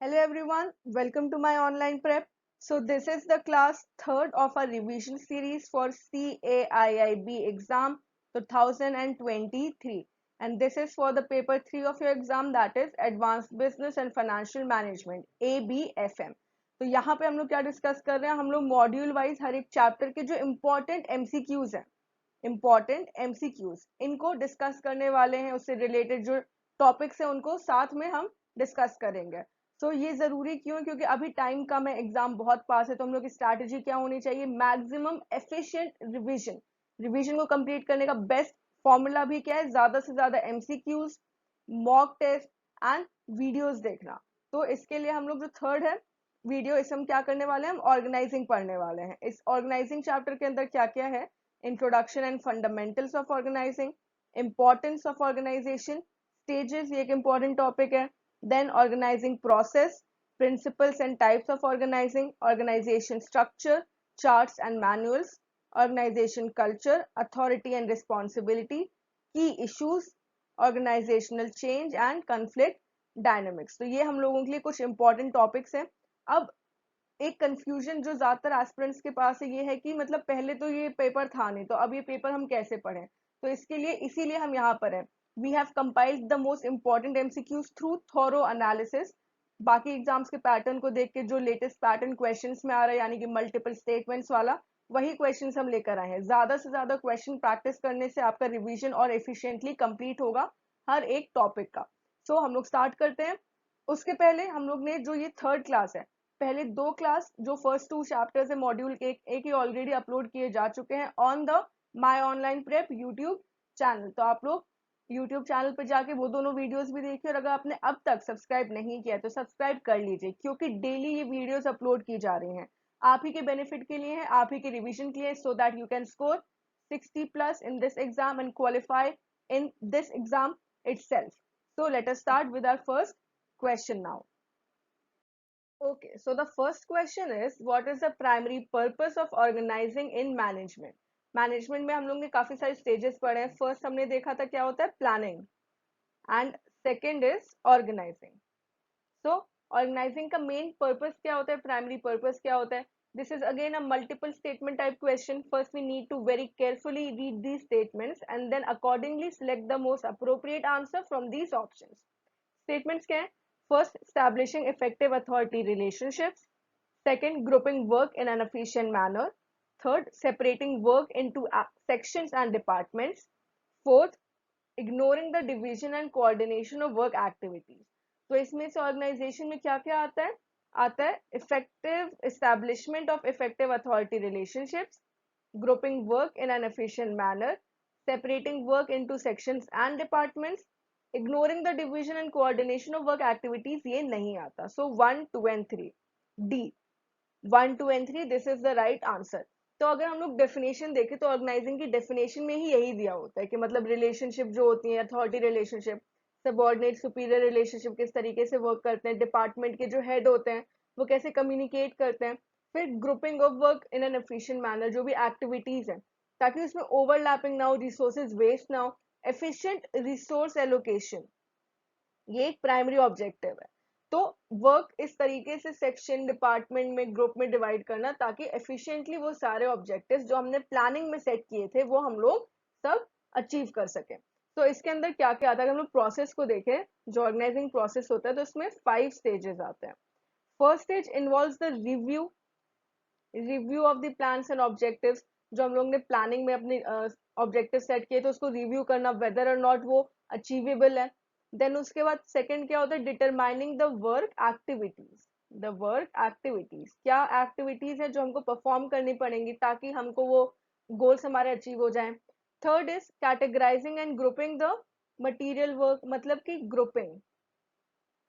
Hello everyone, welcome to my online prep. So this is the class third of our revision series for CAIIB exam 2023 and this is for the paper 3 of your exam, that is Advanced Business and Financial Management ABFM. तो यहाँ पे हम लोग क्या discuss कर रहे हैं, हम लोग मॉड्यूल वाइज हर एक चैप्टर के जो इम्पोर्टेंट एमसीक्यूज हैं, इम्पोर्टेंट एमसीक्यूज इनको डिस्कस करने वाले हैं। उससे रिलेटेड जो टॉपिक्स हैं उनको साथ में हम डिस्कस करेंगे। तो ये जरूरी क्यों है, क्योंकि अभी टाइम कम है, एग्जाम बहुत पास है, तो हम लोग की स्ट्रैटेजी क्या होनी चाहिए, मैक्सिमम एफिशिएंट रिवीजन। रिवीजन को कंप्लीट करने का बेस्ट फॉर्मूला भी क्या है, ज्यादा से ज्यादा MCQs, mock test and videos देखना। तो इसके लिए हम लोग जो थर्ड है वीडियो, इसे हम क्या करने वाले हैं, हम ऑर्गेनाइजिंग पढ़ने वाले हैं। इस ऑर्गेनाइजिंग चैप्टर के अंदर क्या क्या है, introduction and fundamentals of organizing, importance of organization, stages, ये एक इंपॉर्टेंट टॉपिक है, then organizing process, principles and types of organizing, organization structure, charts and manuals, organization culture, authority and responsibility, key issues, organizational change and conflict dynamics। तो ये हम लोगों के लिए कुछ इंपॉर्टेंट टॉपिक्स हैं। अब एक कंफ्यूजन जो ज्यादातर एस्पिरेंट्स के पास है ये है कि मतलब पहले तो ये पेपर था नहीं, तो अब ये पेपर हम कैसे पढ़ें। तो इसके लिए इसीलिए हम यहाँ पर हैं। We have compiled the most important MCQs through thorough analysis. बाकी एग्जाम्स के पैटर्न को देख के जो लेटेस्ट पैटर्न क्वेश्चंस में आ रहा है, यानी कि मल्टीपल स्टेटमेंट्स वाला, वही क्वेश्चंस हम लेकर आए हैं। ज्यादा से ज्यादा क्वेश्चन प्रैक्टिस करने से आपका रिवीजन और एफिशिएंटली कंप्लीट होगा हर एक टॉपिक का। सो हम लोग स्टार्ट करते हैं। उसके पहले हम लोग ने जो ये थर्ड क्लास है, पहले दो क्लास जो फर्स्ट टू चैप्टर्स है मॉड्यूल के, एक ही ऑलरेडी अपलोड किए जा चुके हैं on the my online prep YouTube channel. तो आप लोग यूट्यूब चैनल पर जाके वो दोनों वीडियोस भी देखिए, और अगर आपने अब तक सब्सक्राइब नहीं किया तो सब्सक्राइब कर लीजिए, क्योंकि डेली ये वीडियोस अपलोड की जा रही हैं, आप ही के बेनिफिट के लिए है, आप ही के रिविजन के लिए, so that you can score 60 plus in this exam and qualify in this exam itself. So let us start with our first question now. Okay, so the first question is, what is the primary purpose of organizing in management? Management में हम लोग ने काफी सारे stages पढ़े हैं। First हमने देखा था क्या होता है, planning, and second is organizing. So organizing का मेन पर्पस क्या होता है, प्राइमरी पर्पस क्या होता है? This is again a multiple statement type question. First we need to very carefully read these statements and then accordingly select the most appropriate answer from these options. Statements क्या है? First, establishing effective authority relationships. Second, grouping work in an efficient manner. Third, separating work into sections and departments. Fourth, ignoring the division and coordination of work activities. तो इसमें से organisation में क्या क्या आता है? आता है effective establishment of effective authority relationships, grouping work in an efficient manner, separating work into sections and departments, ignoring the division and coordination of work activities, ये नहीं आता। So 1, 2 and 3, D, 1, 2 and 3, this is the right answer। तो अगर हम लोग definition देखें तो organising की डेफिनेशन में ही यही दिया होता है कि मतलब रिलेशनशिप जो होती है, authority relationship, subordinate superior relationship किस तरीके से वर्क करते हैं, डिपार्टमेंट के जो हेड होते हैं वो कैसे कम्युनिकेट करते हैं, फिर grouping of work in an efficient manner, जो भी एक्टिविटीज है ताकि उसमें ओवरलैपिंग ना हो, रिसोर्सेज वेस्ट ना हो, एफिशिएंट रिसोर्स एलोकेशन, ये एक प्राइमरी ऑब्जेक्टिव है। तो वर्क इस तरीके से सेक्शन, डिपार्टमेंट में, ग्रुप में डिवाइड करना ताकि एफिशिएंटली वो सारे ऑब्जेक्टिव्स जो हमने प्लानिंग में सेट किए थे वो हम लोग सब अचीव कर सकें। तो इसके अंदर क्या क्या आता है, अगर हम लोग प्रोसेस को देखें, जो ऑर्गेनाइजिंग प्रोसेस होता है तो इसमें 5 स्टेजेस आते हैं। First stage involves the review of the plans and objectives. जो हम लोग ने प्लानिंग में अपने ऑब्जेक्टिव सेट किए तो उसको रिव्यू करना, वेदर और नॉट वो अचीवेबल है। देन उसके बाद सेकंड क्या होता है, determining the work activities. The work activities, क्या एक्टिविटीज है जो हमको परफॉर्म करनी पड़ेंगी ताकि हमको वो गोल्स हमारे अचीव हो जाएं। Third is categorising and grouping the material work, मतलब कि ग्रुपिंग,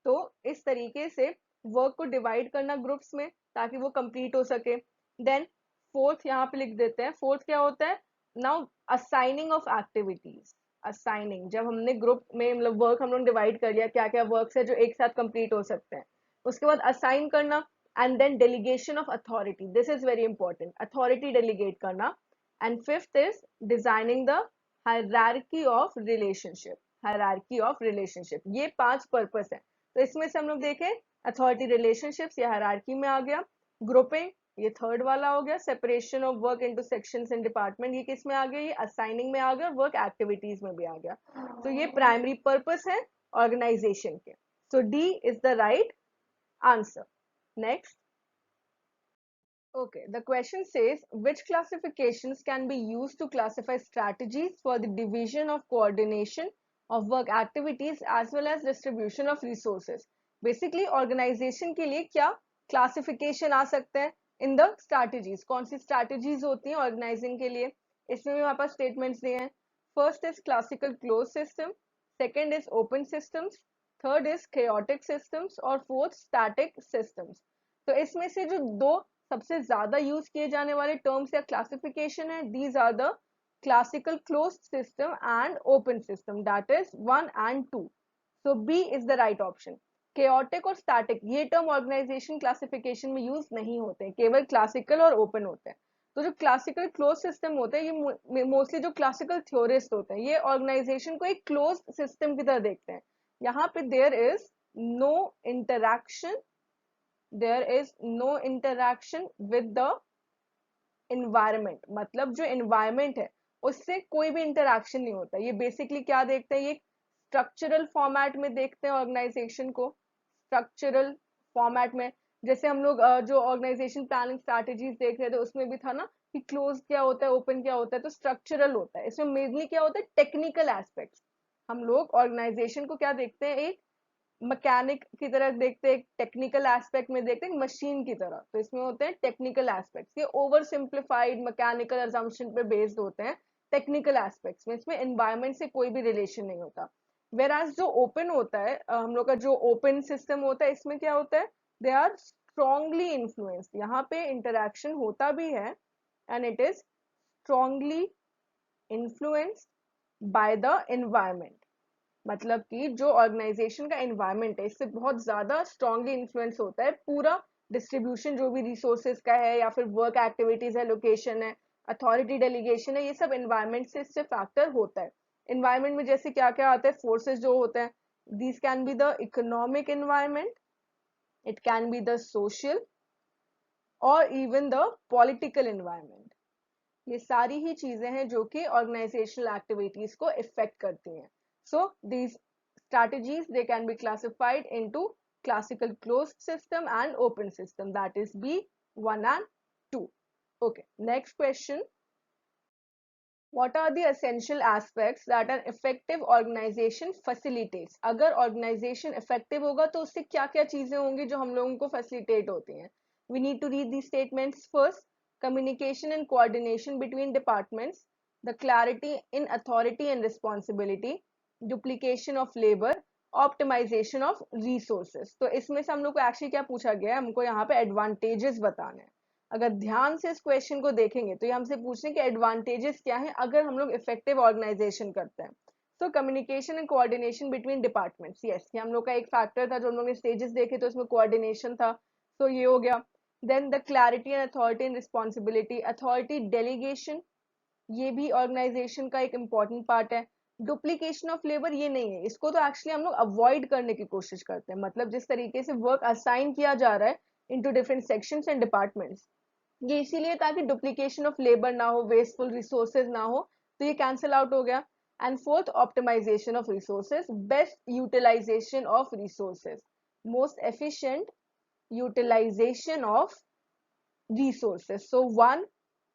तो इस तरीके से वर्क को डिवाइड करना ग्रुप्स में ताकि वो कंप्लीट हो सके। देन फोर्थ यहाँ पे लिख देते हैं, फोर्थ क्या होता है, now assigning of activities. Assigning, जब हमने ग्रुप में मतलब वर्क हम लोग डिवाइड कर लिया, क्या क्या वर्क्स है जो एक साथ कंप्लीट हो सकते हैं, उसके बाद असाइन करना। And then delegation of authority, this is very important, authority delegate करना। And fifth is designing the hierarchy of relationship. Hierarchy of relationship, ये 5 पर्पस है। तो इसमें से हम लोग देखें अथॉरिटी रिलेशनशिप्स ये हायरार्की में आ गया, ग्रुपिंग ये थर्ड वाला हो गया, separation of work into sections and department ये किस में आ गया, ये असाइनिंग में आ गया, वर्क एक्टिविटीज में भी आ गया। तो ये प्राइमरी पर्पस है ऑर्गेनाइजेशन के। So D is the right answer. Next, okay, the question says which classifications can be used to classify strategies for the division of coordination of work activities as well as distribution of resources. Basically organization के लिए क्या classification आ सकते हैं in the strategies, कौन सी strategies होती हैं organizing के लिए, इसमें भी हमारे पास statements दिए हैं। First is classical closed system, second is open systems, third is chaotic systems और fourth static systems। तो इसमें से जो दो सबसे ज्यादा यूज किए जाने वाले टर्म्स या क्लासिफिकेशन है, these are the classical closed system and open system, that is 1 and 2। So B is the right option. Chaotic और स्टैटिक ये टर्म ऑर्गेनाइजेशन क्लासिफिकेशन में यूज नहीं होते, केवल क्लासिकल और ओपन होते हैं। तो जो क्लासिकल क्लोज सिस्टम होते हैं ये मोस्टली जो क्लासिकल थ्योरिस्ट होते हैं ये ऑर्गेनाइजेशन को एक क्लोज सिस्टम की तरह देखते हैं। यहाँ पे there is no interaction, there is no interaction with the environment, मतलब जो environment है उससे कोई भी interaction नहीं होता। ये basically क्या देखते हैं, ये structural format में देखते हैं organization को, structural format में। जैसे हम लोग जो organization planning strategies देख रहे थे उसमें भी था ना कि close क्या होता है, open क्या होता है, तो structural होता है। इसमें mainly क्या होता है, technical aspects। हम लोग organization को क्या देखते हैं, एक मैकेनिक की तरह देखते हैं, टेक्निकल एस्पेक्ट में देखते हैं मशीन की तरह। तो इसमें होते हैं टेक्निकल एस्पेक्ट्स, ये ओवर सिंप्लीफाइड मैकेनिकल अजम्पशन पे बेस्ड होते हैं टेक्निकल एस्पेक्ट्स में, इसमें एनवायरनमेंट से कोई भी रिलेशन नहीं होता। वेराज जो ओपन होता है, हम लोग का जो ओपन सिस्टम होता है इसमें क्या होता है, दे आर स्ट्रांगली इन्फ्लुएंस्ड, यहाँ पे इंटरेक्शन होता भी है and it is strongly influenced by the environment. मतलब कि जो ऑर्गेनाइजेशन का एनवायरनमेंट है इससे बहुत ज्यादा स्ट्रांगली इन्फ्लुएंस होता है पूरा डिस्ट्रीब्यूशन जो भी रिसोर्सेज का है या फिर वर्क एक्टिविटीज है, लोकेशन है, अथॉरिटी डेलीगेशन है, ये सब एनवायरनमेंट से इससे फैक्टर होता है। एनवायरनमेंट में जैसे क्या क्या आता है, फोर्सेस जो होते हैं, this can be the economic environment, it can be the social और इवन द पॉलिटिकल एनवायरनमेंट। ये सारी ही चीजें हैं जो कि ऑर्गेनाइजेशनल एक्टिविटीज को इफेक्ट करती हैं। So these strategies they can be classified into classical closed system and open system, that is B 1 and 2. Okay, next question. What are the essential aspects that an effective organization facilitates? अगर organization effective होगा तो उससे क्या क्या चीजें होंगी जो हम लोगों को facilitate होती हैं? We need to read these statements first. Communication and coordination between departments, the clarity in authority and responsibility, duplication of labour, optimization of resources. तो इसमें से हम लोग को एक्चुअली क्या पूछा गया है, हमको यहाँ पे एडवांटेजेस बताने हैं। अगर ध्यान से इस क्वेश्चन को देखेंगे तो ये हमसे पूछने के एडवांटेजेस क्या है अगर हम लोग इफेक्टिव ऑर्गेनाइजेशन करते हैं। तो communication and coordination between departments, yes ये हम लोग का एक फैक्टर था जो हम लोग ने स्टेजेस देखे तो इसमें कोऑर्डिनेशन था, तो ये हो गया। Then the clarity and authority and responsibility, authority delegation ये भी ऑर्गेनाइजेशन का एक इंपॉर्टेंट पार्ट है। डुप्लीकेशन ऑफ लेबर ये नहीं है, इसको तो एक्चुअली हम लोग अवॉइड करने की कोशिश करते हैं। मतलब जिस तरीके से वर्क असाइन किया जा रहा है into different sections and departments, ये इसीलिए ताकि डुप्लीकेशन ऑफ लेबर ना हो, वेस्टफुल रिसोर्सेज ना हो, तो ये कैंसिल आउट हो गया। And fourth, optimization of resources, best utilization of resources, most efficient utilization of resources. So 1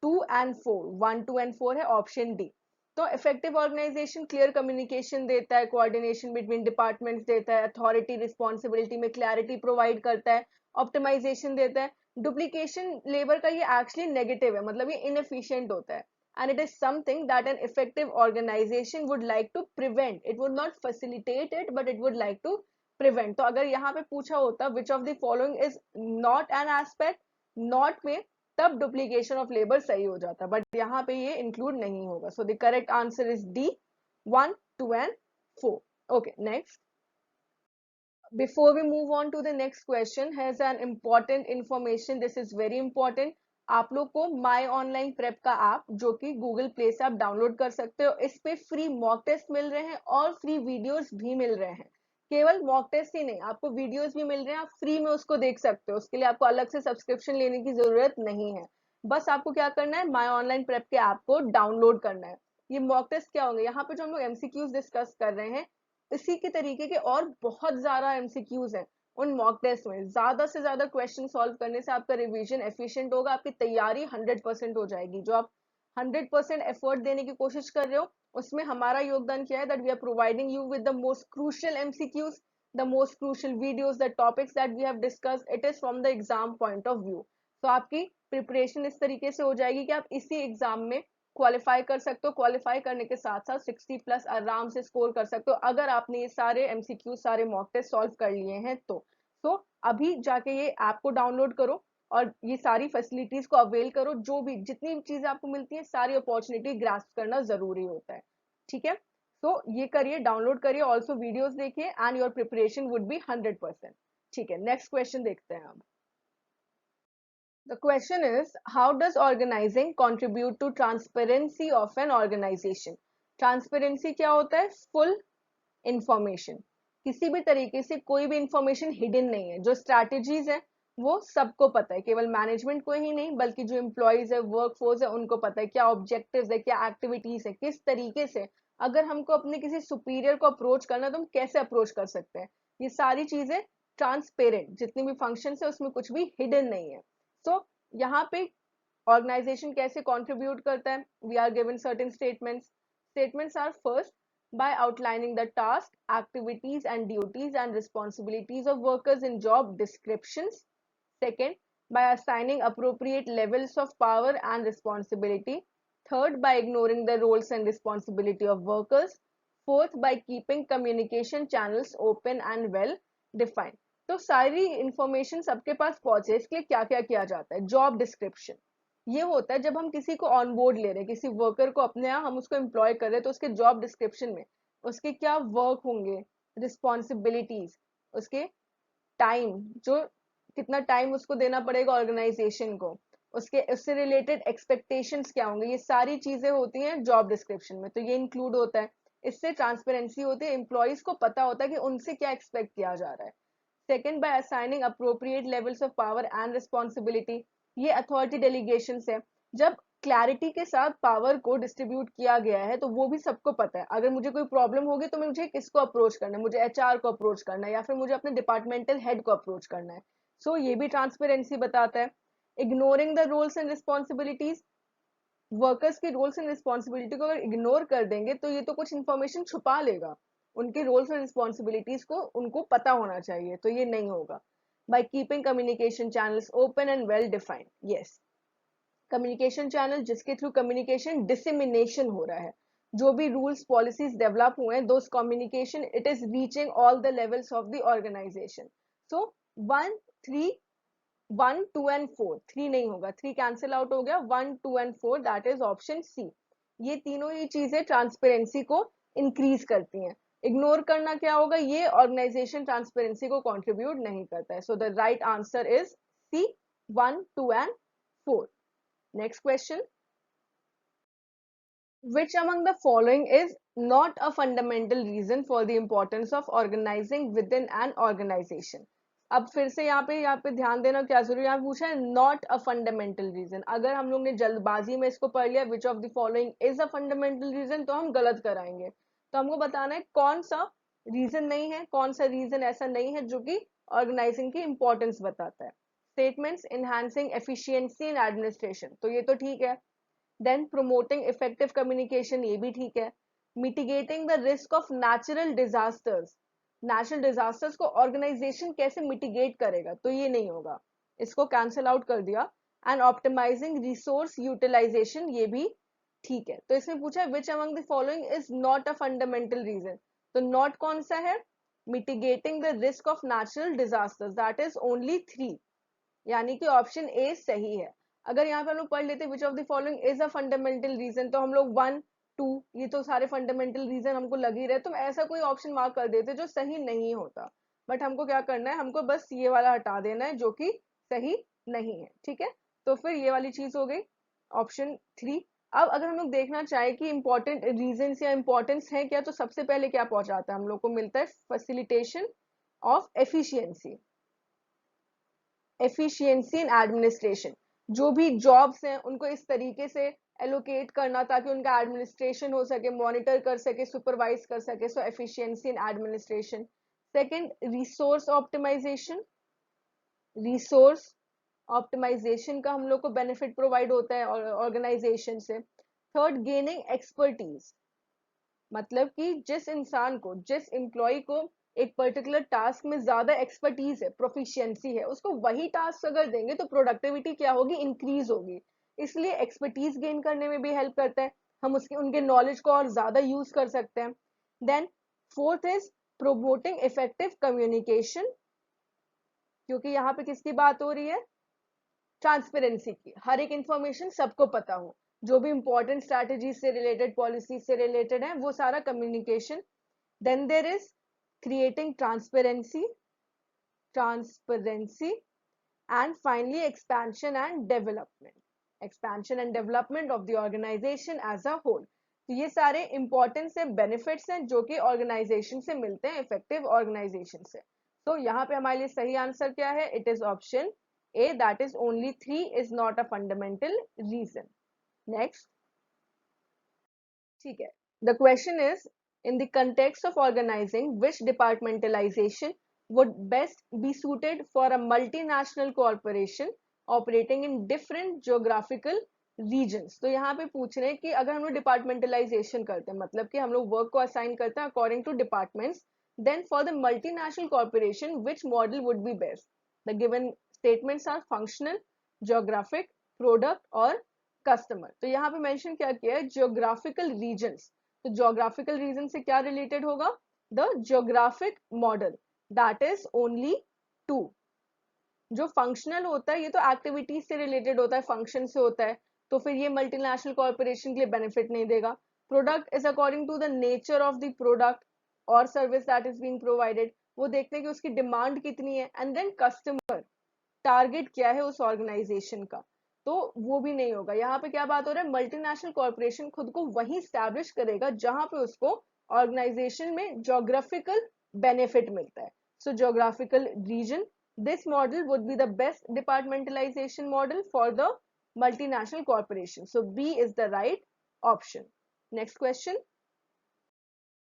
2 and 4, 1 2 and 4 है ऑप्शन डी। तो इफेक्टिव ऑर्गेनाइजेशन क्लियर कम्युनिकेशन देता है, कोऑर्डिनेशन बिटवीन डिपार्टमेंट्स देता है, अथॉरिटी रिस्पॉन्सिबिलिटी में क्लैरिटी प्रोवाइड करता है, ऑप्टिमाइजेशन देता है। डुप्लीकेशन लेबर का ये एक्चुअली नेगेटिव है, मतलब ये इनएफिशिएंट होता है and it is something that an effective organization would like to prevent, it would not facilitate it but it would like to prevent. तो अगर यहाँ पे पूछा होता which of the following is not an aspect, not में तब duplication of labour सही हो जाता, बट यहाँ पे ये इंक्लूड नहीं होगा। So the correct answer is D 1 2 and 4। Okay, next, before we move on to the next question, has an important information, this is very important। आप लोग को माई ऑनलाइन प्रेप का ऐप जो कि गूगल प्ले से आप download कर सकते हो, इस पे फ्री मॉक टेस्ट मिल रहे हैं और फ्री वीडियोस भी मिल रहे हैं। केवल मॉक टेस्ट ही नहीं, आपको वीडियोस भी मिल रहे हैं, आप फ्री में उसको देख सकते हो, उसके लिए आपको अलग से सब्सक्रिप्शन लेने की जरूरत नहीं है। बस आपको क्या करना है, माई ऑनलाइन प्रेप के ऐप को डाउनलोड करना है। ये मॉक टेस्ट क्या होंगे, यहाँ पे जो हम लोग एमसीक्यूज डिस्कस कर रहे हैं, इसी के तरीके के और बहुत ज्यादा एमसीक्यूज हैं उन मॉक टेस्ट में। ज्यादा से ज्यादा क्वेश्चन सॉल्व करने से आपका रिवीजन एफिशिएंट होगा, आपकी तैयारी 100% हो जाएगी। जो आप 100% एफर्ट देने की कोशिश कर रहे हो, उसमें हमारा योगदान क्या है, that we are providing you with the most crucial MCQs, the most crucial videos, the topics that we have discussed, it is from the exam point of view. तो आपकी प्रिपरेशन इस तरीके से हो जाएगी कि आप इसी एग्जाम में क्वालिफाई कर सकते हो। क्वालिफाई करने के साथ साथ 60+ आराम से स्कोर कर सकते हो अगर आपने ये सारे एमसीक्यू, सारे मॉक टेस्ट सॉल्व कर लिए हैं तो अभी जाके ये ऐप को डाउनलोड करो और ये सारी फैसिलिटीज को अवेल करो। जो भी जितनी भी चीजें आपको मिलती है, सारी अपॉर्चुनिटी ग्रास्प करना जरूरी होता है। ठीक है, तो ये करिए, डाउनलोड करिए, ऑल्सो वीडियोस देखिए, and your preparation would be 100%। ठीक है, नेक्स्ट क्वेश्चन देखते हैं अब। The question is, how does organizing contribute to transparency of an organization. Transparency क्या होता है, फुल इंफॉर्मेशन। किसी भी तरीके से कोई भी इंफॉर्मेशन हिडन नहीं है। जो स्ट्रैटेजीज है वो सबको पता है, केवल मैनेजमेंट को ही नहीं बल्कि जो एम्प्लॉयज है, वर्कफोर्स है, उनको पता है क्या ऑब्जेक्टिव्स है, क्या एक्टिविटीज है, किस तरीके से अगर हमको अपने किसी सुपीरियर को अप्रोच करना है तो हम कैसे अप्रोच कर सकते हैं। ये सारी चीजें ट्रांसपेरेंट, जितनी भी फंक्शन है उसमें कुछ भी हिडन नहीं है। सो यहाँ पे ऑर्गेनाइजेशन कैसे कंट्रीब्यूट करता है, we are given certain statements. Statements are, first, by outlining the task, activities and duties and responsibilities of workers in job descriptions. Second, by assigning appropriate levels of power and responsibility. Third, by ignoring the roles and responsibility of workers. Fourth, by keeping communication channels open and well defined. तो सारी information सबके पास पहुंचे, इसके लिए क्या क्या किया जाता है। जॉब डिस्क्रिप्शन, ये होता है जब हम किसी को ऑन बोर्ड ले रहे हैं, किसी वर्कर को अपने यहाँ हम उसको एम्प्लॉय कर रहे हैं, तो उसके जॉब डिस्क्रिप्शन में उसके क्या वर्क होंगे, रिस्पॉन्सिबिलिटीज, उसके टाइम, जो कितना टाइम उसको देना पड़ेगा ऑर्गेनाइजेशन को, उसके उससे रिलेटेड एक्सपेक्टेशंस क्या होंगे, ये सारी चीजें होती हैं जॉब डिस्क्रिप्शन में। तो ये इंक्लूड होता है, इससे ट्रांसपेरेंसी होती है, एम्प्लॉयज को पता होता है कि उनसे क्या एक्सपेक्ट किया जा रहा है। Second, by assigning appropriate levels of power and responsibility, ये अथॉरिटी डेलीगेशन है। जब क्लैरिटी के साथ पावर को डिस्ट्रीब्यूट किया गया है तो वो भी सबको पता है, अगर मुझे कोई प्रॉब्लम होगी तो मुझे किसको अप्रोच करना है, मुझे एचआर को अप्रोच करना है या फिर मुझे अपने डिपार्टमेंटल हेड को अप्रोच करना है। सो ये भी ट्रांसपेरेंसी बताता है। Ignoring the roles and responsibilities, workers की रोल्स एंड रिस्पॉन्सिबिलिटी को अगर इग्नोर कर देंगे तो ये तो कुछ इंफॉर्मेशन छुपा लेगा, उनके रोल्स और रिस्पॉन्सिबिलिटीज को उनको पता होना चाहिए, तो ये नहीं होगा। By keeping communication channels open and well defined, yes, communication channel जिसके थ्रू कम्युनिकेशन डिसमिनेशन हो रहा है, जो भी रूल्स पॉलिसीज डेवलप हुए हैं, those communication it is reaching all the levels of the organisation. So 1, 3, 1, 2 and 4, 3 नहीं होगा, 3 कैंसिल आउट हो गया, 1, 2 and 4, that is option C. ये तीनों ही चीजें ट्रांसपेरेंसी को इंक्रीज करती हैं। इग्नोर करना क्या होगा, ये ऑर्गेनाइजेशन ट्रांसपेरेंसी को कंट्रीब्यूट नहीं करता है। So the right answer is C, 1, 2 and 4। Next question, which among the following is not a fundamental reason for the importance of organizing within an organization। अब फिर से यहाँ पे ध्यान देना क्या जरूरी है, यहाँ पूछा है नॉट अ फंडामेंटल रीजन। अगर हम लोग ने जल्दबाजी में इसको पढ़ लिया which of the following is a fundamental reason, तो हम गलत कराएंगे। तो हमको बताना है कौन सा रीजन नहीं है, कौन सा रीजन ऐसा नहीं है जो कि ऑर्गेनाइजिंग की इंपॉर्टेंस बताता है। Statements enhancing efficiency in administration, तो ये तो ठीक है। देन प्रोमोटिंग इफेक्टिव कम्युनिकेशन, ये भी ठीक है। Mitigating the risk of natural disasters, natural disasters को ऑर्गेनाइजेशन कैसे मिटिगेट करेगा, तो ये नहीं होगा, इसको कैंसिल आउट कर दिया। एंड ऑप्टिमाइजिंग रिसोर्स यूटिलाइजेशन, ये भी ठीक है। तो इसमें पूछा है which among the following is not a fundamental reason, तो नॉट कौन सा है, mitigating the risk of natural disasters, that is only 3, यानी कि ऑप्शन ए सही है। अगर यहाँ पे हम लोग पढ़ लेते which of the following is a fundamental reason, तो हम लोग 1, 2 ये तो सारे फंडामेंटल रीजन हमको लग ही रहे, तो ऐसा कोई ऑप्शन मार्क कर देते जो सही नहीं होता। बट हमको क्या करना है, हमको बस ये वाला हटा देना है जो कि सही नहीं है। ठीक है, तो फिर ये वाली चीज हो गई ऑप्शन 3। अब अगर हम लोग देखना चाहें कि इंपॉर्टेंट रीजंस या इंपॉर्टेंस है क्या, तो सबसे पहले क्या पहुंचाता है हम लोग को, मिलता है facilitation of efficiency, efficiency in administration. जो भी जॉब्स हैं उनको इस तरीके से एलोकेट करना ताकि उनका एडमिनिस्ट्रेशन हो सके, मॉनिटर कर सके, सुपरवाइज कर सके, so efficiency in administration. Second, resource optimisation, resource optimisation का हम लोग को बेनिफिट प्रोवाइड होता है ऑर्गेनाइजेशन से। थर्ड, गेनिंग एक्सपर्टीज, मतलब कि जिस इंसान को, जिस एम्प्लॉय को एक पर्टिकुलर टास्क में ज्यादा एक्सपर्टीज है, प्रोफिशिएंसी है, उसको वही टास्क अगर देंगे तो प्रोडक्टिविटी क्या होगी, इंक्रीज होगी। इसलिए एक्सपर्टीज गेन करने में भी हेल्प करता है, हम उसके उनके नॉलेज को और ज्यादा यूज कर सकते हैं। Then fourth is promoting effective communication, क्योंकि यहाँ पे किसकी बात हो रही है, ट्रांसपेरेंसी की, हर एक इंफॉर्मेशन सबको पता हो, जो भी इंपॉर्टेंट स्ट्रैटेजी से रिलेटेड, पॉलिसी से रिलेटेड है, वो सारा communication. Then there is creating transparency, transparency, and finally expansion and development, expansion and development of the organization as a whole. तो ये सारे इंपॉर्टेंट से बेनिफिट्स हैं जो कि ऑर्गेनाइजेशन से मिलते हैं, इफेक्टिव ऑर्गेनाइजेशन से। तो यहाँ पे हमारे लिए सही आंसर क्या है, it is option A, that is only 3 is not a fundamental reason. Next, ठीक है, the question is, in the context of organizing, which departmentalization would best be suited for a multinational corporation operating in different geographical regions? तो यहाँ पे पूछ रहे हैं कि अगर हम लोग डिपार्टमेंटलाइजेशन करते हैं, मतलब कि हम लोग वर्क को असाइन करते हैं according to departments, then for the multinational corporation which model would be best? The given statements are functional, geographic, product और कस्टमर। तो यहाँ पे मेंशन क्या किया है, जियोग्राफिकल रीजन्स। तो जियोग्राफिकल रीजन से क्या रिलेटेड होगा, the geographic model, that is only 2। जो फंक्शनल होता है ये तो एक्टिविटीज से रिलेटेड होता है, फंक्शन से होता है, तो फिर ये मल्टीनेशनल कॉर्पोरेशन के लिए बेनिफिट नहीं देगा। Product is according to the nature of the product और service that is being provided, वो देखते हैं कि उसकी डिमांड कितनी है। एंड देन कस्टमर, टारगेट क्या है उस ऑर्गेनाइजेशन का, तो वो भी नहीं होगा। यहाँ पे क्या बात हो रहा है, मल्टीनेशनल कॉर्पोरेशन खुद को वहीं स्टैब्लिश करेगा जहां पे उसको ऑर्गेनाइजेशन में ज्योग्राफिकल बेनिफिट मिलता है। So geographical region, this model would be the best departmentalization model for the multinational corporation. So B is the right option. Next question.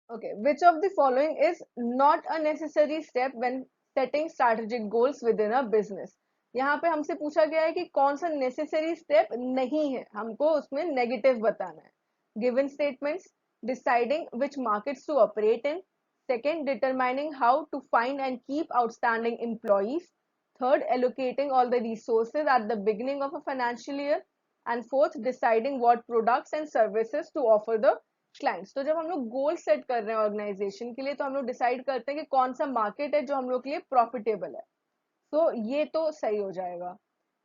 Okay, which of the following is not a necessary step when setting strategic goals within a business? यहाँ पे हमसे पूछा गया है कि कौन सा necessary step नहीं है, हमको उसमें नेगेटिव बताना है। Given statements, deciding which markets to operate in, second, determining how to find and keep outstanding employees, third, allocating all the resources at the beginning of a financial year, and fourth, deciding what products and services to offer the clients. तो जब हम लोग goal set कर रहे हैं organisation के लिए, तो हम लोग डिसाइड करते हैं कि कौन सा मार्केट है जो हम लोग के लिए प्रॉफिटेबल है, तो ये तो सही हो जाएगा।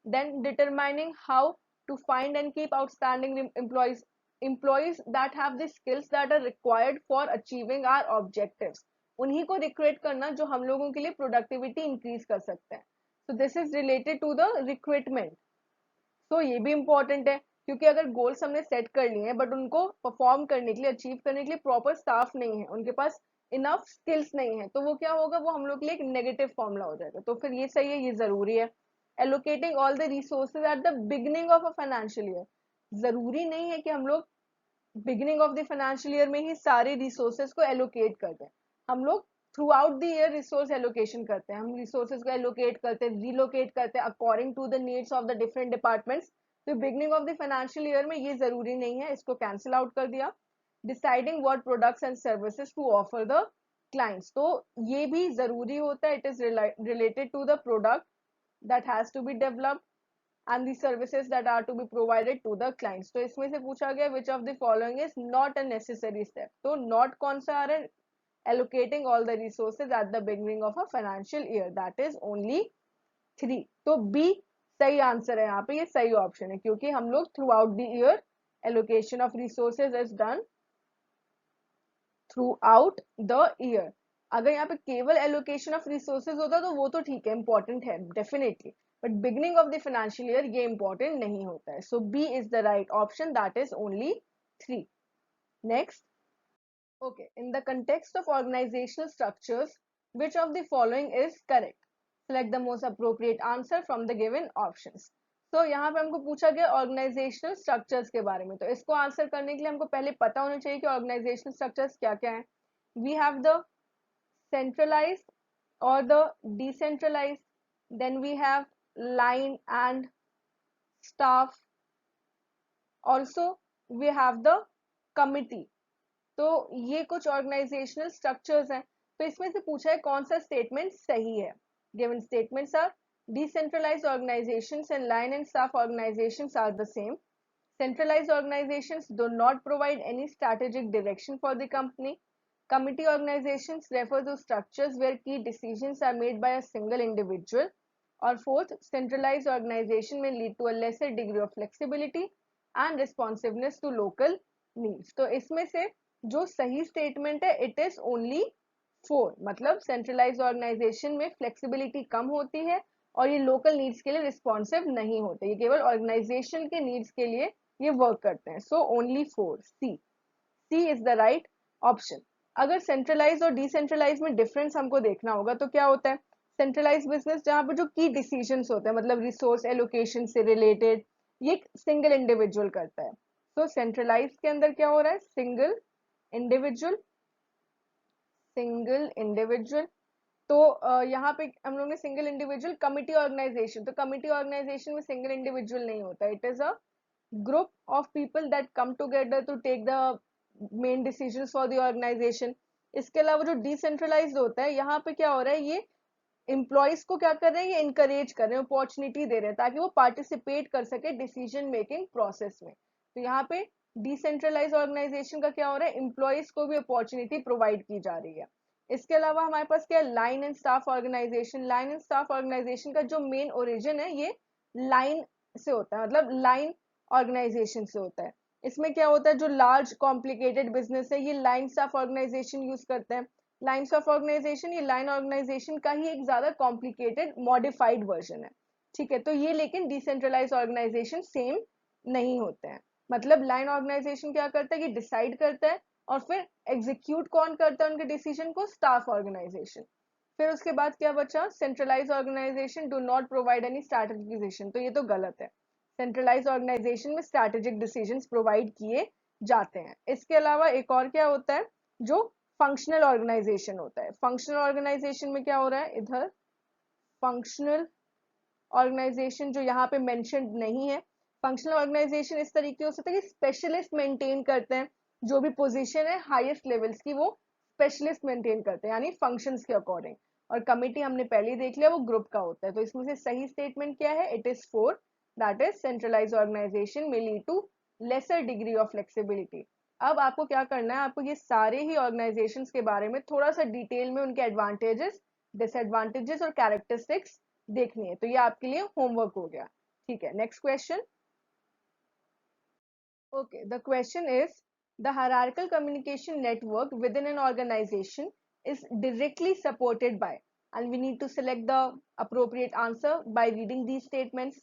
Then determining how to find and keep outstanding employees, employees that have the skills that are required for achieving our objectives, उन्हीं को रिक्रूट करना जो हम लोगों के लिए प्रोडक्टिविटी इंक्रीज कर सकते हैं। so this is related to the recruitment, तो ये भी इंपॉर्टेंट है, क्योंकि अगर गोल्स हमने सेट कर लिए हैं बट उनको परफॉर्म करने के लिए, अचीव करने के लिए प्रॉपर स्टाफ नहीं है, उनके पास इनफ स्किल्स नहीं है, तो वो क्या होगा, वो हम लोग के लिए एक नेगेटिव फॉर्मूला हो जाएगा। तो फिर ये सही है, ये जरूरी है। Allocating all the resources at the beginning of a financial year, जरूरी नहीं है कि हम लोग beginning of the financial year में ही सारे रिसोर्सेज को एलोकेट करते हैं, हम लोग through out the year resource allocation करते हैं, हम रिसोर्सेज को एलोकेट करते हैं, रिलोकेट करते हैं according to the needs of the different departments. तो beginning of the financial year में ये जरूरी नहीं है, इसको कैंसिल आउट कर दिया। Deciding what products and services to offer the clients, तो ये भी जरूरी होता है, it is related to the product that has to be developed and the services that are to be provided to the clients। तो इसमें से पूछा गया which of the following is not a necessary step, तो not कौन सा आ रहा है, allocating all the resources at the beginning of a financial year, that is only 3। तो B सही आंसर है, यहाँ पे ये सही ऑप्शन है, क्योंकि हम लोग through out the year allocation of resources is done throughout the year। अगर यहाँ पे केवल एलोकेशन ऑफ रिसोर्सेज होता तो वो तो ठीक है, इंपॉर्टेंट है definitely, but beginning of the financial year ये इंपॉर्टेंट नहीं होता है. So B is the right option, that is only 3. Next. Okay, in the context of organizational structures, which of the following is correct? Select the most appropriate answer from the given options. So यहाँ पे हमको पूछा गया organizational structures के बारे में, तो इसको आंसर करने के लिए हमको पहले पता होना चाहिए कि organizational structures क्या क्या हैं. We have the centralized or the decentralized, then we have line and staff, also we have the committee. तो ये कुछ ऑर्गेनाइजेशनल स्ट्रक्चर्स हैं. तो इसमें से पूछा है कौन सा स्टेटमेंट सही है. Given statements are decentralized organizations and line and staff organizations are the same. Centralized organizations do not provide any strategic direction for the company. Committee organizations refer to structures where key decisions are made by a single individual. Or fourth, centralized organization may lead to a lesser degree of flexibility and responsiveness to local needs. तो इसमें से जो सही statement है it is only 4, मतलब centralise organisation में flexibility कम होती है और ये लोकल नीड्स के लिए रिस्पॉन्सिव नहीं होते, ये केवल ऑर्गेनाइजेशन के नीड्स के लिए ये वर्क करते हैं. So only 4, C is the right option. अगर सेंट्रलाइज और डिसेंट्रलाइज में डिफरेंस हमको देखना होगा तो क्या होता है. सेंट्रलाइज बिजनेस जहाँ पे जो की डिसीजंस होते हैं, मतलब रिसोर्स एलोकेशन से रिलेटेड, ये सिंगल इंडिविजुअल करता है. तो सेंट्रलाइज के अंदर क्या हो रहा है, सिंगल इंडिविजुअल. तो यहाँ पे हम लोग ने सिंगल इंडिविजुअल. कमिटी ऑर्गेनाइजेशन, तो कमिटी ऑर्गेनाइजेशन में सिंगल इंडिविजुअल नहीं होता, it is a group of people that come together to take the main decisions for the organization. इसके अलावा जो डिसेंट्रलाइज्ड होता है, यहाँ पे क्या हो रहा है, ये एम्प्लॉयज को क्या कर रहे हैं, ये इंकरेज कर रहे हैं, अपॉर्चुनिटी दे रहे हैं ताकि वो पार्टिसिपेट कर सके डिसीजन मेकिंग प्रोसेस में. तो यहाँ पे डिसेंट्रलाइज ऑर्गेनाइजेशन का क्या हो रहा है, एम्प्लॉयज को भी अपॉर्चुनिटी प्रोवाइड की जा रही है. इसके अलावा हमारे पास क्या है, line and staff organization. Line and staff organization का जो मेन ओरिजिन है ये लाइन से होता है, मतलब लाइन ऑर्गेनाइजेशन से होता है. इसमें क्या होता है, जो लार्ज कॉम्प्लिकेटेड बिजनेस है ये लाइन स्टाफ ऑर्गेनाइजेशन यूज करते हैं. लाइन्स ऑफ ऑर्गेनाइजेशन, ये लाइन ऑर्गेनाइजेशन का ही एक ज्यादा कॉम्प्लिकेटेड मॉडिफाइड वर्जन है. ठीक है, तो ये लेकिन डिसेंट्रलाइज ऑर्गेनाइजेशन सेम नहीं होते हैं. मतलब लाइन ऑर्गेनाइजेशन क्या करता है कि डिसाइड करता है और फिर एग्जीक्यूट कौन करता है उनके डिसीजन को, स्टाफ ऑर्गेनाइजेशन. फिर उसके बाद क्या बचा, centralize organization do not provide any strategic decision. तो ये तो गलत है, सेंट्रलाइज ऑर्गेनाइजेशन में स्ट्रैटेजिक डिसीजन प्रोवाइड किए जाते हैं. इसके अलावा एक और क्या होता है, जो फंक्शनल ऑर्गेनाइजेशन होता है. फंक्शनल ऑर्गेनाइजेशन में क्या हो रहा है, इधर फंक्शनल ऑर्गेनाइजेशन जो यहाँ पे मेंशन्ड नहीं है. फंक्शनल ऑर्गेनाइजेशन इस तरीके हो सकता है कि स्पेशलिस्ट मेंटेन करते हैं, जो भी पोजीशन है हाईएस्ट लेवल्स की वो स्पेशलिस्ट मेंटेन करते हैं, यानी फंक्शंस के अकॉर्डिंग. और कमिटी हमने पहले ही देख लिया, वो ग्रुप का होता है. तो इसमें से सही स्टेटमेंट क्या है, it is 4, that is centralise organisation में lead to lesser degree of flexibility. अब आपको क्या करना है, आपको ये सारे ही ऑर्गेनाइजेशंस के बारे में थोड़ा सा डिटेल में उनके एडवांटेजेस, डिसएडवांटेजेस और कैरेक्टरिस्टिक्स देखनी है. तो ये आपके लिए होमवर्क हो गया. ठीक है, next question. Okay, the question is the hierarchical communication network within an organization is directly supported by, and we need to select the appropriate answer by reading these statements.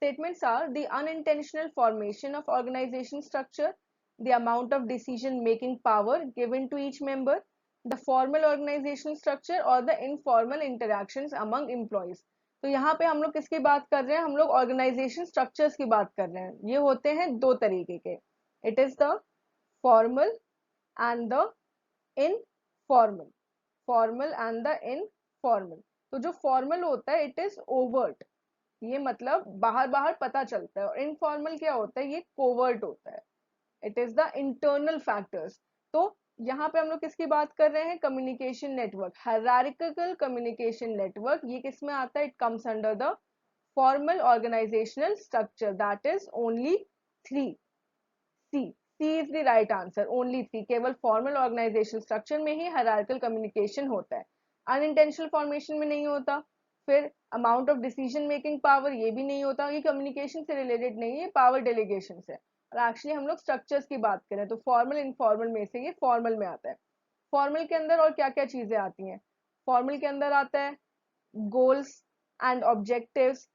Statements are the unintentional formation of organization structure, the amount of decision making power given to each member, the formal organizational structure or the informal interactions among employees. तो यहाँ पे हम लोग किसकी बात कर रहे हैं, हम लोग ऑर्गेनाइजेशन स्ट्रक्चर्स की बात कर रहे हैं. ये होते हैं दो तरीके के, it is the formal and the informal. Formal and the informal. तो जो फॉर्मल होता है इट इज ओवर्ट, ये मतलब बाहर बाहर पता चलता है. और इनफॉर्मल क्या होता है, ये कोवर्ट होता है, it is the internal factors. तो यहाँ पे हम लोग किसकी बात कर रहे हैं, communication network, hierarchical communication network. ये किस में आता है, it comes under the formal organizational structure, that is only 3, C. C is the right answer, only 3. केवल फॉर्मल ऑर्गेनाइजेशनल स्ट्रक्चर में ही हायरार्किकल कम्युनिकेशन होता है, अनइंटेंशनल फॉर्मेशन में नहीं होता. फिर amount of decision making power, ये भी नहीं होता, ये कम्युनिकेशन से रिलेटेड नहीं है, पावर डेलीगेशन से. और एक्चुअली हम लोग स्ट्रक्चर्स की बात करें तो फॉर्मल इनफॉर्मल में से ये फॉर्मल में आता है. फॉर्मल के अंदर और क्या क्या चीजें आती हैं? फॉर्मल के अंदर आता है goals and objectives,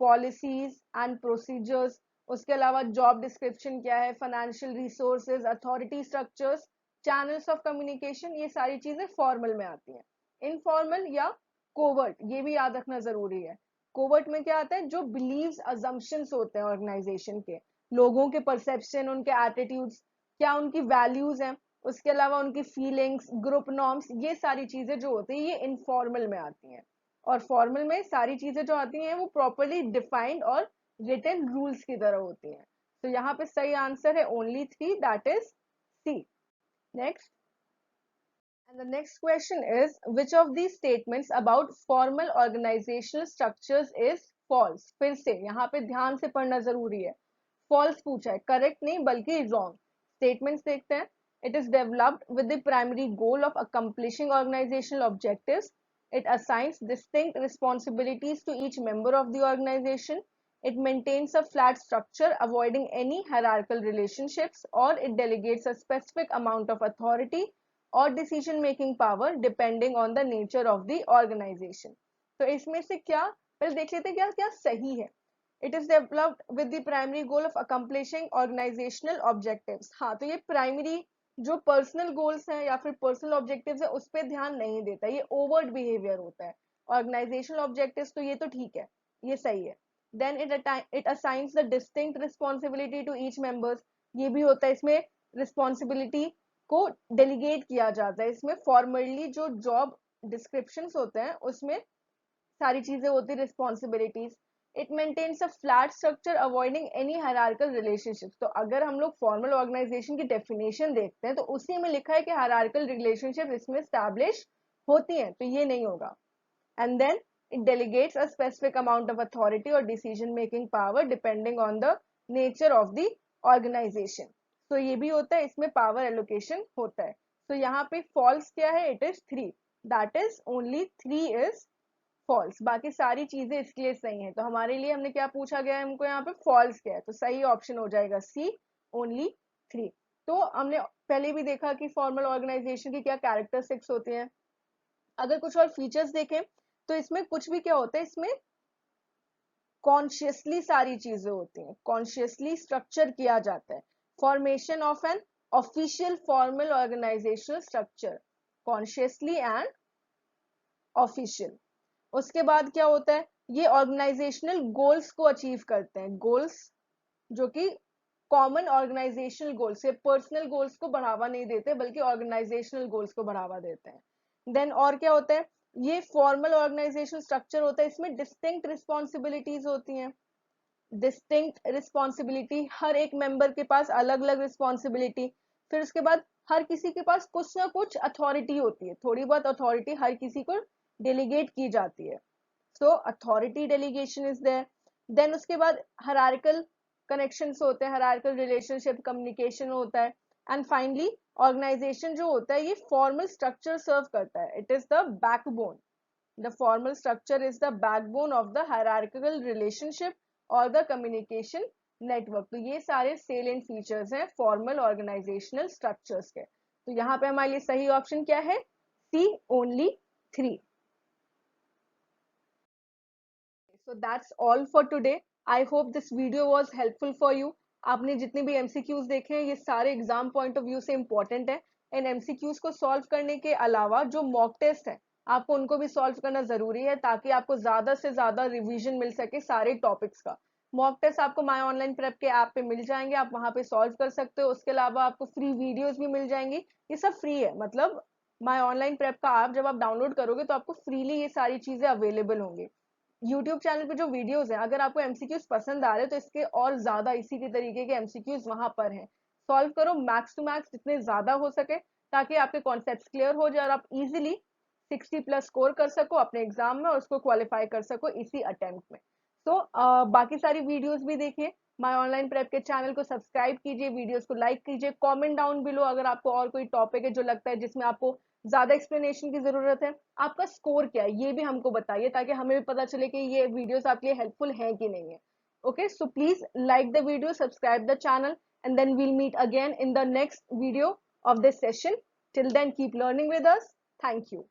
policies and procedures, उसके अलावा जॉब डिस्क्रिप्शन क्या है, financial resources, authority structures, channels of communication, ये सारी चीजें फॉर्मल में आती हैं। इनफॉर्मल या कोवर्ट, ये भी याद रखना जरूरी है। कोवर्ट में क्या आता है? जो बिलीव्स अजम्पशंस होते हैं ऑर्गेनाइजेशन के, लोगों के परसेप्शन, उनके एटीट्यूड्स, क्या उनकी वैल्यूज हैं, उसके अलावा उनकी फीलिंग्स, ग्रुप नॉर्म्स, ये सारी चीजें जो होती है ये इनफॉर्मल में आती हैं। और फॉर्मल में सारी चीजें जो आती हैं वो प्रॉपरली डिफाइंड और रिटन रूल्स की तरह होती हैं। तो यहाँ पे सही आंसर है only 3, that is C. Next, and the next question is, which of these statements about formal organizational structures is false? फिर से यहाँ पे ध्यान से पढ़ना जरूरी है। false पूछा है, correct नहीं बल्कि wrong। statements देखते हैं। it is developed with the primary goal of accomplishing organizational objectives. It assigns distinct responsibilities to each member of the organization. It maintains a flat structure, avoiding any hierarchical relationships, or it delegates a specific amount of authority और decision making power depending on the nature of the organisation. तो इसमें से क्या, पहले देख लेते हैं क्या क्या सही है। It is developed with the primary goal of accomplishing organizational objectives. हाँ, तो ये प्राइमरी जो पर्सनल गोल्स हैं या फिर पर्सनल ऑब्जेक्टिव्स है उस पर ध्यान नहीं देता, ये ओवर्ट बिहेवियर होता है। ऑर्गेनाइजेशनल ऑब्जेक्टिव्स तो ये तो ठीक है, ये सही है। Then it assigns the distinct responsibility to each members, ये भी होता है। इसमें रिस्पॉन्सिबिलिटी को डेलीगेट किया जाता है। इसमें फॉर्मली जो जॉब डिस्क्रिप्शंस होते हैं उसमें सारी चीजें होती है, responsibilities. It maintains a flat structure avoiding any hierarchical relationship. तो अगर हम लोग फॉर्मल ऑर्गेनाइजेशन की डेफिनेशन देखते हैं तो उसी में लिखा है कि हायरार्किकल रिलेशनशिप इसमें स्टैब्लिश होती हैं, तो ये नहीं होगा। And then it delegates a specific amount of authority और decision making power depending on the nature of the organisation. तो ये भी होता है, इसमें पावर एलोकेशन होता है। तो यहाँ पे फॉल्स क्या है? It is 3, that is only 3 is false. बाकी सारी चीजें इसके लिए सही है। तो हमारे लिए हमने क्या पूछा गया है, हमको यहाँ पे फॉल्स क्या है, तो सही ऑप्शन हो जाएगा सी, ओनली 3। तो हमने पहले भी देखा कि फॉर्मल ऑर्गेनाइजेशन की क्या कैरेक्टरिस्टिक्स होती हैं। अगर कुछ और फीचर्स देखें तो इसमें कुछ भी क्या होता है, इसमें कॉन्शियसली सारी चीजें होती हैं, कॉन्शियसली स्ट्रक्चर किया जाता है। Formation of an official formal organizational structure, consciously and official. उसके बाद क्या होता है, ये ऑर्गेनाइजेशनल गोल्स को अचीव करते हैं। गोल्स जो कि कॉमन ऑर्गेनाइजेशनल गोल्स, ये पर्सनल गोल्स को बढ़ावा नहीं देते बल्कि ऑर्गेनाइजेशनल गोल्स को बढ़ावा देते हैं। देन और क्या होता है, ये फॉर्मल ऑर्गेनाइजेशनल स्ट्रक्चर होता है, इसमें डिस्टिंक्ट रिस्पॉन्सिबिलिटीज होती हैं। डिस्टिंक्ट रिस्पॉन्सिबिलिटी, हर एक मेंबर के पास अलग अलग रिस्पॉन्सिबिलिटी। फिर उसके बाद हर किसी के पास कुछ ना कुछ अथॉरिटी होती है, थोड़ी बहुत अथॉरिटी हर किसी को डेलीगेट की जाती है। So authority delegation is there. Then उसके बाद हायरार्किकल कनेक्शंस होते हैं, हायरार्किकल रिलेशनशिप, कम्युनिकेशन होता है। एंड फाइनली ऑर्गेनाइजेशन जो होता है ये फॉर्मल स्ट्रक्चर सर्व करता है, it is the backbone. The formal structure is the backbone of the hierarchical relationship और द कम्युनिकेशन नेटवर्क। तो ये सारे सेलिएंट फीचर्स हैं फॉर्मल ऑर्गेनाइजेशनल स्ट्रक्चर्स के। तो यहाँ पे हमारे लिए सही ऑप्शन क्या है? सी, only 3। So that's all for today. I hope this video was helpful for you. आपने जितने भी MCQs देखे हैं ये सारे एग्जाम पॉइंट ऑफ व्यू से इंपॉर्टेंट है। इन MCQs को सॉल्व करने के अलावा जो मॉक टेस्ट है आपको उनको भी सॉल्व करना जरूरी है ताकि आपको ज्यादा से ज्यादा रिवीजन मिल सके सारे टॉपिक्स का। मॉक टेस्ट आपको माई ऑनलाइन प्रेप के ऐप पे मिल जाएंगे, आप वहां पे सॉल्व कर सकते हो। उसके अलावा आपको फ्री वीडियोस भी मिल जाएंगी, ये सब फ्री है। मतलब माई ऑनलाइन प्रेप का ऐप जब आप डाउनलोड करोगे तो आपको फ्रीली ये सारी चीजें अवेलेबल होंगी। यूट्यूब चैनल पे जो वीडियोस हैं, अगर आपको एमसीक्यूज पसंद आ रहे हैं तो इसके और ज्यादा इसी के तरीके के एमसीक्यूज वहां पर हैं। सॉल्व करो मैक्स टू मैक्स जितने ज्यादा हो सके ताकि आपके कॉन्सेप्ट्स क्लियर हो जाए और आप इजीली 60+ स्कोर कर सको अपने एग्जाम में और उसको क्वालिफाई कर सको इसी अटेम्प्ट में। तो बाकी सारी वीडियोस भी देखिए, माय ऑनलाइन प्रेप के चैनल को सब्सक्राइब कीजिए, वीडियोस को लाइक कीजिए, कमेंट डाउन बिलो अगर आपको और कोई टॉपिक है जो लगता है जिसमें आपको ज्यादा एक्सप्लेनेशन की जरूरत है। आपका स्कोर क्या है ये भी हमको बताइए ताकि हमें भी पता चले कि ये वीडियोस आपके लिए हेल्पफुल है कि नहीं है। Okay, so please like the video, subscribe the channel, and then we'll meet again in the next video of this session. Till then, keep learning with us. Thank you.